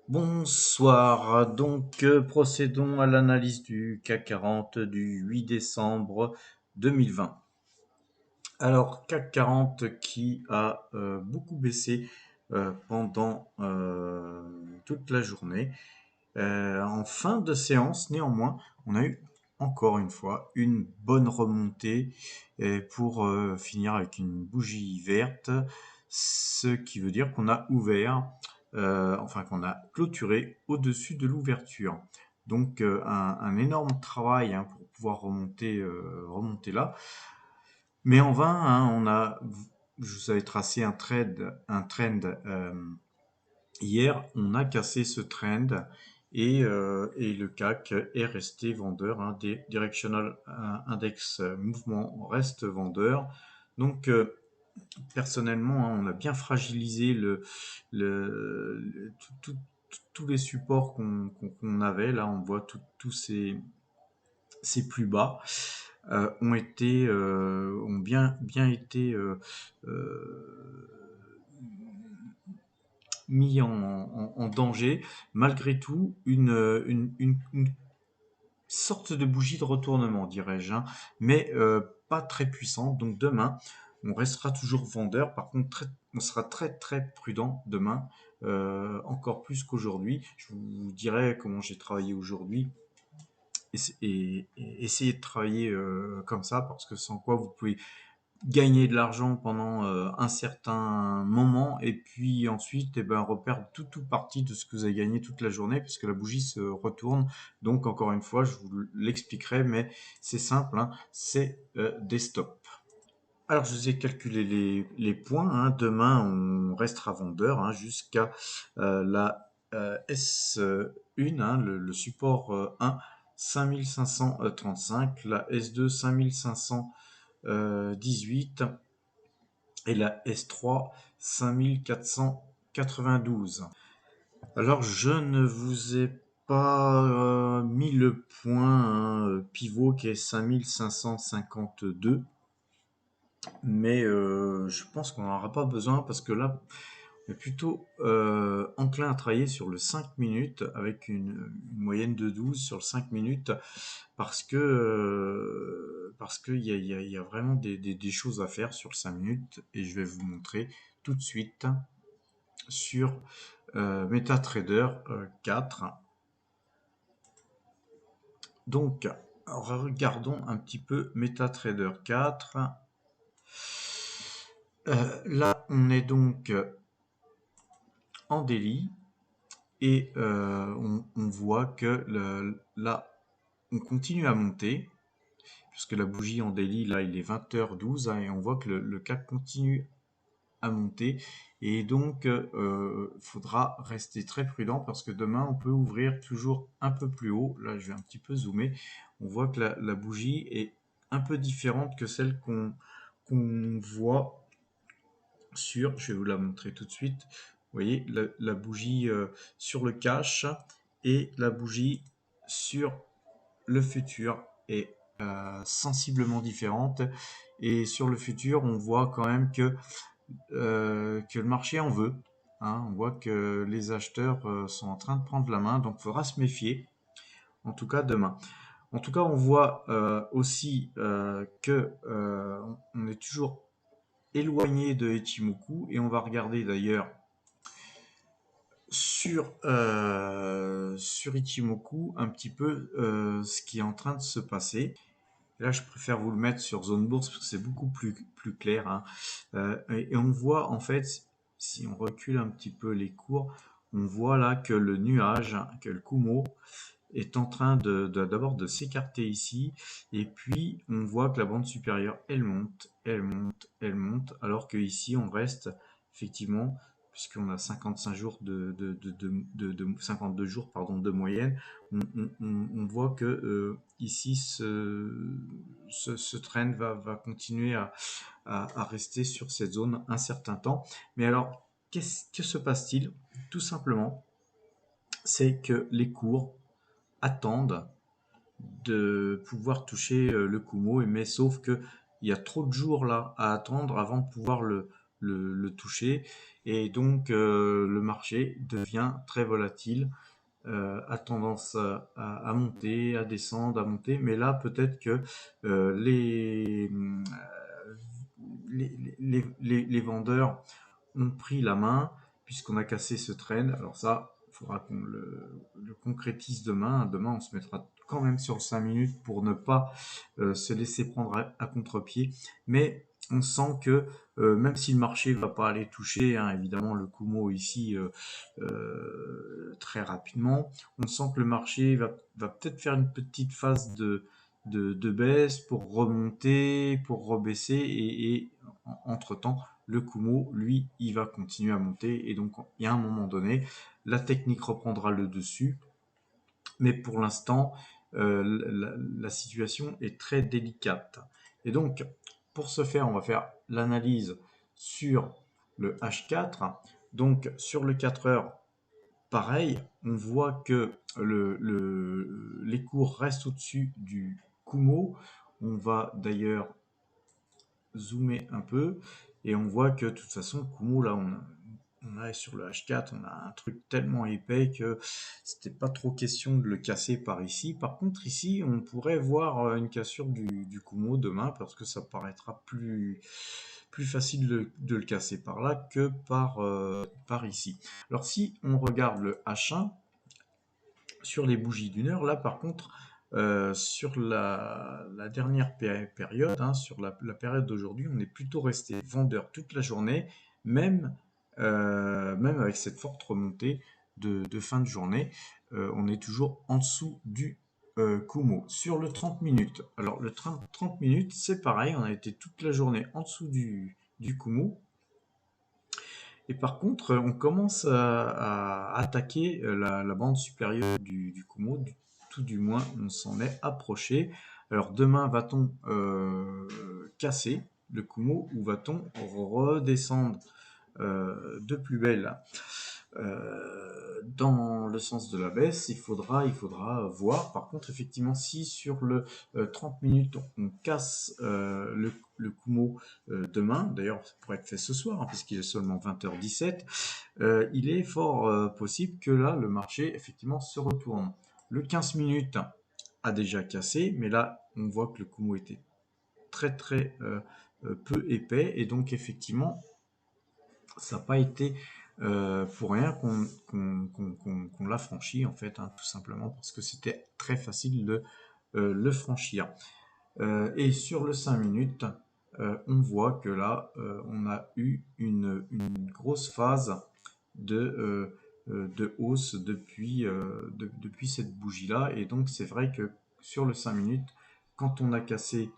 Bonsoir, donc procédons à l'analyse du CAC 40 du 8 décembre 2020. Alors CAC 40 qui a beaucoup baissé pendant toute la journée. En fin de séance, néanmoins, on a eu encore une fois une bonne remontée pour finir avec une bougie verte, ce qui veut dire qu'on a ouvert, enfin qu'on a clôturé au-dessus de l'ouverture. Donc un énorme travail hein, pour pouvoir remonter là. Mais en vain, hein, je vous avais tracé un trend hier, on a cassé ce trend et le CAC est resté vendeur. Hein, Directional Index mouvement reste vendeur. Donc, personnellement, hein, on a bien fragilisé tous les supports qu'on avait. Là, on voit tous ces plus bas ont bien été mis en danger. Malgré tout, une sorte de bougie de retournement, dirais-je, hein, mais pas très puissante. Donc demain, on restera toujours vendeur. Par contre, on sera très très prudent demain, encore plus qu'aujourd'hui. Je vous dirai comment j'ai travaillé aujourd'hui. Et essayer de travailler comme ça, parce que sans quoi vous pouvez gagner de l'argent pendant un certain moment et puis ensuite reperdre tout parti de ce que vous avez gagné toute la journée puisque la bougie se retourne. Donc encore une fois, je vous l'expliquerai, mais c'est simple, hein, c'est des stops. Alors je vous ai calculé les points. Hein. Demain, on restera vendeur hein, jusqu'à la S1, hein, le support 1, 5535, la S2, 5518 et la S3 5492. Alors je ne vous ai pas mis le point hein, pivot qui est 5552, mais je pense qu'on n'en aura pas besoin parce que là on est plutôt enclin à travailler sur le 5 minutes avec une moyenne de 12 sur le 5 minutes parce que il y a vraiment des choses à faire sur 5 minutes et je vais vous montrer tout de suite sur MetaTrader 4. Donc, regardons un petit peu MetaTrader 4. Là, on est donc en daily et on voit que là, on continue à monter puisque la bougie en daily, là, il est 20h12 hein, et on voit que le CAC continue à monter et donc faudra rester très prudent parce que demain on peut ouvrir toujours un peu plus haut. Là je vais un petit peu zoomer, on voit que la bougie est un peu différente que celle qu'on voit je vais vous la montrer tout de suite, vous voyez la bougie sur le cash et la bougie sur le futur est sensiblement différente et sur le futur on voit quand même que le marché en veut. Hein. On voit que les acheteurs sont en train de prendre la main, donc il faudra se méfier, en tout cas demain. En tout cas, on voit aussi que on est toujours éloigné de Ichimoku et on va regarder d'ailleurs sur Ichimoku un petit peu ce qui est en train de se passer. Là, je préfère vous le mettre sur zone bourse parce que c'est beaucoup plus clair. Hein. Et on voit en fait, si on recule un petit peu les cours, on voit là que le nuage, que le Kumo est en train d'abord de s'écarter ici. Et puis, on voit que la bande supérieure, elle monte, elle monte, elle monte. Alors que ici, on reste effectivement, puisqu'on a 55 jours 52 jours pardon, de moyenne, on voit que ici, ce trend va continuer à rester sur cette zone un certain temps. Mais alors, que se passe-t-il? Tout simplement, c'est que les cours attendent de pouvoir toucher le Kumo, mais sauf que il y a trop de jours là à attendre avant de pouvoir le toucher et donc le marché devient très volatile, a tendance à monter, à descendre, à monter, mais là peut-être que euh, les, les vendeurs ont pris la main puisqu'on a cassé ce trend. Alors ça, il faudra qu'on le concrétise demain. Demain, on se mettra quand même sur 5 minutes pour ne pas se laisser prendre à contre-pied. Mais on sent que même si le marché ne va pas aller toucher, hein, évidemment, le Kumo ici très rapidement, on sent que le marché va peut-être faire une petite phase de baisse pour remonter, pour rebaisser et entre-temps, le Kumo, lui, il va continuer à monter et donc il y a un moment donné, la technique reprendra le dessus, mais pour l'instant, la situation est très délicate. Et donc, pour ce faire, on va faire l'analyse sur le H4. Donc, sur le 4 heures, pareil, on voit que les cours restent au-dessus du Kumo. On va d'ailleurs zoomer un peu et on voit que de toute façon, Kumo, là, on a sur le H4, on a un truc tellement épais que c'était pas trop question de le casser par ici. Par contre, ici, on pourrait voir une cassure du Kumo demain parce que ça paraîtra plus facile de le casser par là que par ici. Alors, si on regarde le H1 sur les bougies d'une heure, là, par contre, sur la dernière période, hein, sur la période d'aujourd'hui, on est plutôt resté vendeur toute la journée, même, même avec cette forte remontée de fin de journée, on est toujours en dessous du Kumo. Sur le 30 minutes, alors le 30 minutes, c'est pareil, on a été toute la journée en dessous du Kumo. Et par contre, on commence à attaquer la bande supérieure du Kumo, tout du moins on s'en est approché. Alors demain, va-t-on casser le Kumo ou va-t-on redescendre de plus belle dans le sens de la baisse? Il faudra voir. Par contre, effectivement, si sur le 30 minutes on casse le Kumo demain, d'ailleurs ça pourrait être fait ce soir hein, puisqu'il est seulement 20h17, il est fort possible que là le marché effectivement se retourne. Le 15 minutes a déjà cassé, mais là on voit que le Kumo était très très peu épais et donc effectivement ça n'a pas été pour rien qu'on l'a franchi en fait, hein, tout simplement parce que c'était très facile de le franchir. Et sur le 5 minutes, on voit que là, on a eu une grosse phase de hausse depuis cette bougie-là. Et donc, c'est vrai que sur le 5 minutes, quand on a cassé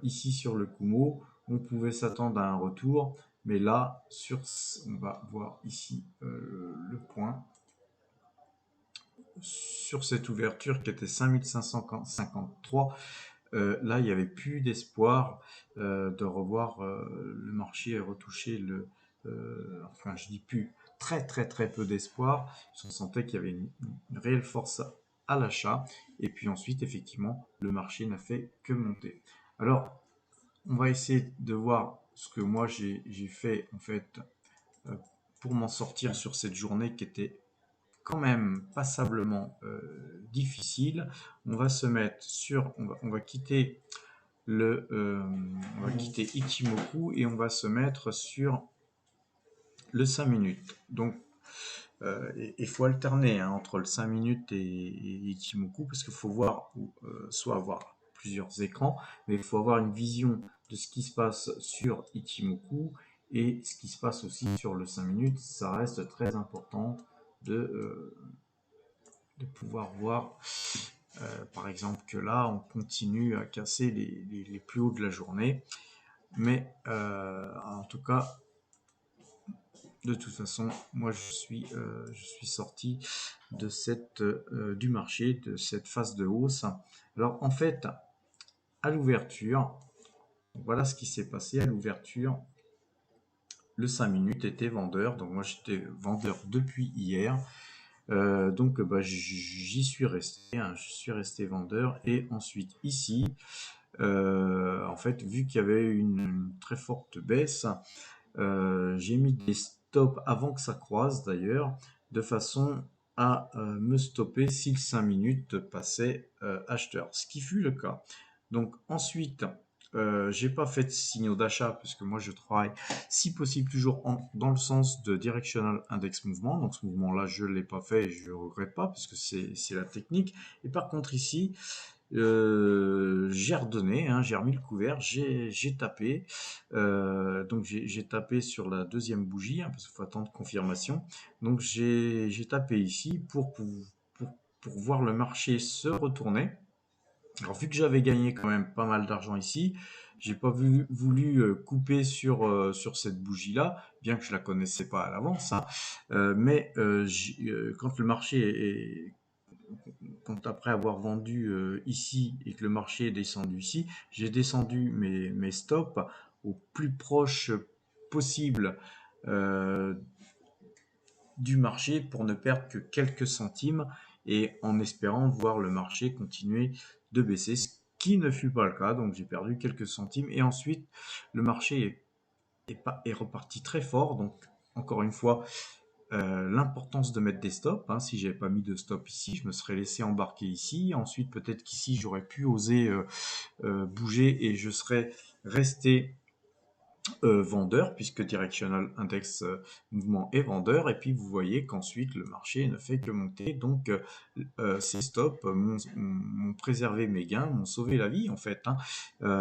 ici sur le Kumo, on pouvait s'attendre à un retour. Mais là, on va voir ici le point. Sur cette ouverture qui était 5553, là, il n'y avait plus d'espoir de revoir le marché retoucher enfin, je dis plus, très très très peu d'espoir. On sentait qu'il y avait une réelle force à l'achat. Et puis ensuite, effectivement, le marché n'a fait que monter. Alors, on va essayer de voir ce que moi j'ai fait en fait euh, pour m'en sortir sur cette journée qui était quand même passablement difficile. On va se mettre sur, on va quitter on va quitter Ichimoku et on va se mettre sur le 5 minutes. Donc, il faut alterner hein, entre le 5 minutes et Ichimoku parce qu'il faut voir, soit avoir plusieurs écrans, mais il faut avoir une vision de ce qui se passe sur Ichimoku et ce qui se passe aussi sur le 5 minutes. Ça reste très important de pouvoir voir par exemple que là on continue à casser les plus hauts de la journée, mais en tout cas de toute façon moi je suis sorti de du marché, de cette phase de hausse. Alors en fait à l'ouverture, voilà ce qui s'est passé à l'ouverture. Le 5 minutes était vendeur, donc moi j'étais vendeur depuis hier. Donc bah, j'y suis resté, hein, je suis resté vendeur. Et ensuite ici, en fait, vu qu'il y avait une très forte baisse, j'ai mis des stop avant que ça croise d'ailleurs, de façon à me stopper si le 5 minutes passait acheteur, ce qui fut le cas. Donc ensuite, j'ai pas fait de signaux d'achat parce que moi je travaille si possible toujours dans le sens de directional index mouvement. Donc ce mouvement-là, je l'ai pas fait et je ne regrette pas parce que c'est la technique. Et par contre ici, j'ai redonné, hein, j'ai remis le couvert, j'ai tapé. Donc j'ai tapé sur la deuxième bougie, hein, parce qu'il faut attendre confirmation. Donc j'ai tapé ici pour voir le marché se retourner. Alors vu que j'avais gagné quand même pas mal d'argent ici, j'ai pas voulu couper sur cette bougie-là, bien que je la connaissais pas à l'avance, hein. Mais quand le marché est, quand après avoir vendu ici et que le marché est descendu ici, j'ai descendu mes stops au plus proche possible euh, du marché pour ne perdre que quelques centimes et en espérant voir le marché continuer de baisser, ce qui ne fut pas le cas. Donc j'ai perdu quelques centimes et ensuite le marché est reparti très fort. Donc encore une fois, l'importance de mettre des stops, hein. Si j'avais pas mis de stop ici, je me serais laissé embarquer ici. Ensuite, peut-être qu'ici, j'aurais pu oser bouger et je serais resté vendeur, puisque directional index mouvement est vendeur. Et puis, vous voyez qu'ensuite, le marché ne fait que monter. Donc, ces stops m'ont préservé mes gains, m'ont sauvé la vie, en fait, hein.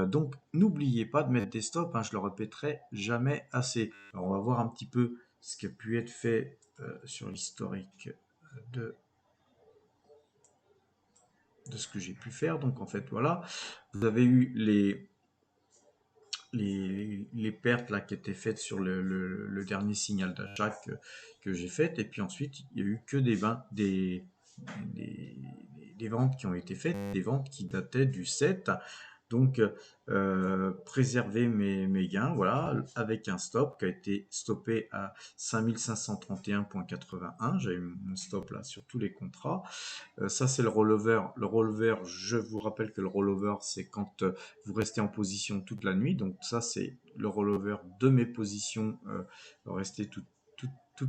Donc, n'oubliez pas de mettre des stops, hein, je le répéterai jamais assez. Alors, on va voir un petit peu ce qui a pu être fait sur l'historique de, de ce que j'ai pu faire. Donc en fait, voilà, vous avez eu les pertes là qui étaient faites sur le dernier signal d'achat que j'ai fait. Et puis ensuite, il y a eu que des, des ventes qui ont été faites, des ventes qui dataient du 7. Donc, préserver mes gains, voilà, avec un stop qui a été stoppé à 5531,81. J'avais mon stop là sur tous les contrats. Ça, c'est le rollover. Le rollover, je vous rappelle que le rollover, c'est quand vous restez en position toute la nuit. Donc, ça, c'est le rollover de mes positions rester toute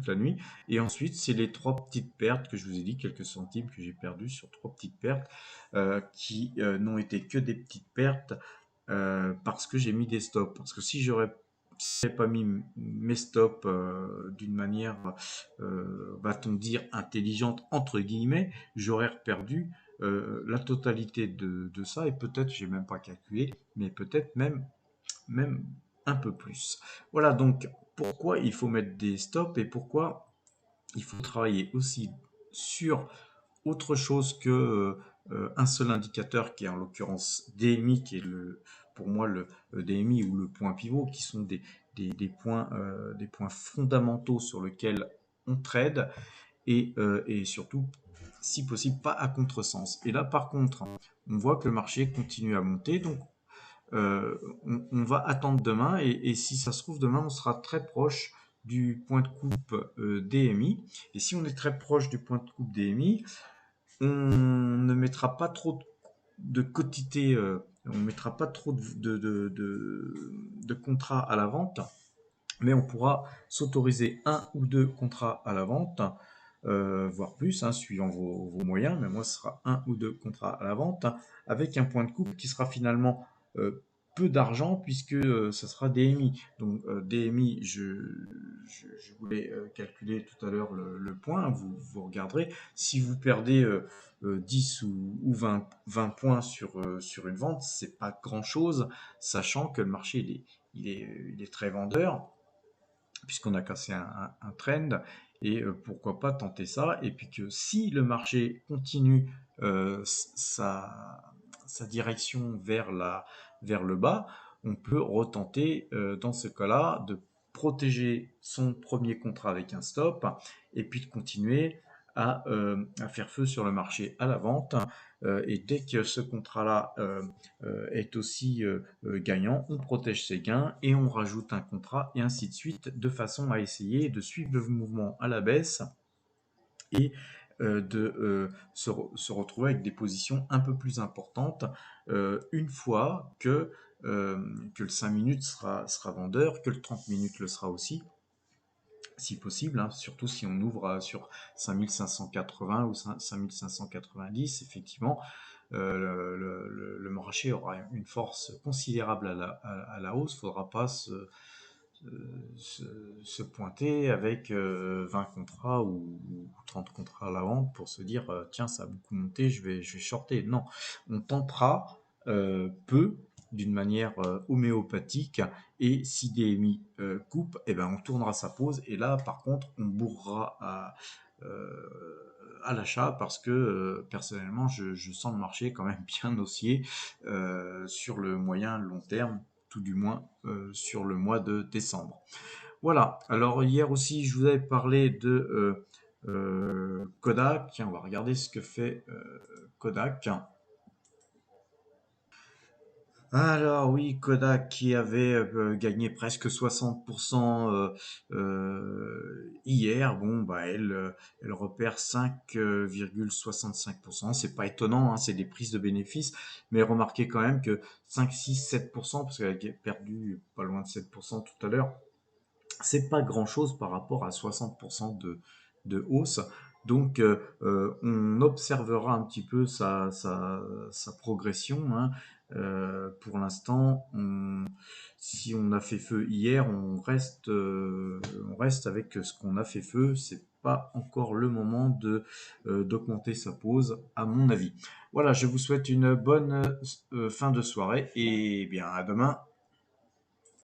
la nuit. Et ensuite, c'est les trois petites pertes que je vous ai dit, quelques centimes que j'ai perdu sur trois petites pertes qui n'ont été que des petites pertes parce que j'ai mis des stops. Parce que si j'aurais pas mis mes stops d'une manière, va-t-on dire, intelligente, entre guillemets, j'aurais perdu la totalité de ça et peut-être, j'ai même pas calculé, mais peut-être même un peu plus. Voilà donc pourquoi il faut mettre des stops et pourquoi il faut travailler aussi sur autre chose que un seul indicateur qui est en l'occurrence DMI, qui est pour moi le DMI ou le point pivot, qui sont des points fondamentaux sur lesquels on trade et surtout, si possible, pas à contresens. Et là, par contre, on voit que le marché continue à monter, donc on va attendre demain et si ça se trouve demain on sera très proche du point de coupe DMI et si on est très proche du point de coupe DMI on ne mettra pas trop de quotités, on ne mettra pas trop de contrats à la vente, mais on pourra s'autoriser un ou deux contrats à la vente, voire plus, hein, suivant vos moyens, mais moi ce sera un ou deux contrats à la vente, hein, avec un point de coupe qui sera finalement peu d'argent puisque ça sera DMI. Donc DMI, je voulais calculer tout à l'heure le point, vous regarderez. Si vous perdez 10 ou 20 points sur une vente, c'est pas grand-chose, sachant que le marché il est très vendeur puisqu'on a cassé un trend et pourquoi pas tenter ça et puis que si le marché continue sa direction vers le bas, on peut retenter dans ce cas-là de protéger son premier contrat avec un stop et puis de continuer à faire feu sur le marché à la vente. Et dès que ce contrat-là est aussi gagnant, on protège ses gains et on rajoute un contrat et ainsi de suite, de façon à essayer de suivre le mouvement à la baisse et se retrouver avec des positions un peu plus importantes une fois que le 5 minutes sera vendeur, que le 30 minutes le sera aussi, si possible, hein, surtout si on ouvre sur 5580 ou 5590, effectivement, le marché aura une force considérable à la hausse. Il ne faudra pas se pointer avec 20 contrats ou 30 contrats à la vente pour se dire tiens, ça a beaucoup monté, je vais shorter. Non, on tentera peu d'une manière homéopathique, et si DMI coupe, eh ben, on tournera sa pause, et là par contre on bourrera à l'achat, parce que personnellement je sens le marché quand même bien haussier sur le moyen long terme, tout du moins sur le mois de décembre. Voilà, alors hier aussi je vous avais parlé de Kodak. Tiens, on va regarder ce que fait Kodak. Alors oui, Kodak qui avait gagné presque 60% hier, bon bah elle repère 5,65%. C'est pas étonnant, hein, c'est des prises de bénéfices, mais remarquez quand même que 5, 6, 7%, parce qu'elle a perdu pas loin de 7% tout à l'heure, c'est pas grand-chose par rapport à 60% de hausse. Donc, on observera un petit peu sa progression, hein. Pour l'instant, si on a fait feu hier, on reste avec ce qu'on a fait feu. C'est pas encore le moment d'augmenter sa pause, à mon avis. Voilà, je vous souhaite une bonne fin de soirée, et bien à demain